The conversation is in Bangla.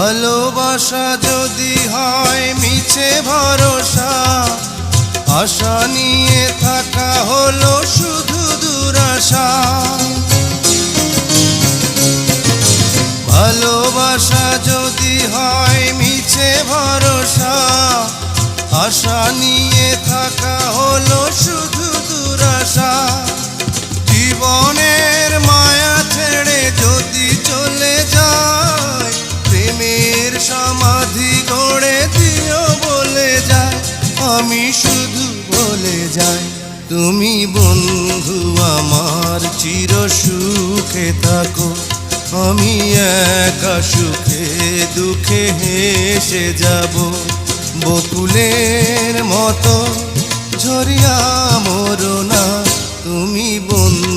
ভালোবাসা যদি হয় মিছে ভরসা, আশা নিয়ে থাকা হলো শুধু দুরাশা। ভালোবাসা যদি হয় মিছে ভরসা, আশা নিয়ে থাকা হলো শুধু দুরাশা। জীবনের মায়া ছেড়ে যদি চলে যায়, প্রেমের সমাধি গড়ে দিও বলে যায়। আমি শুধু বলে যাই, তুমি বন্ধু আমার চির সুখে থাকো। আমি একা সুখে দুঃখে হেসে যাব, বকুলের মতো ঝরিয়া মরো না। তুমি বন্ধু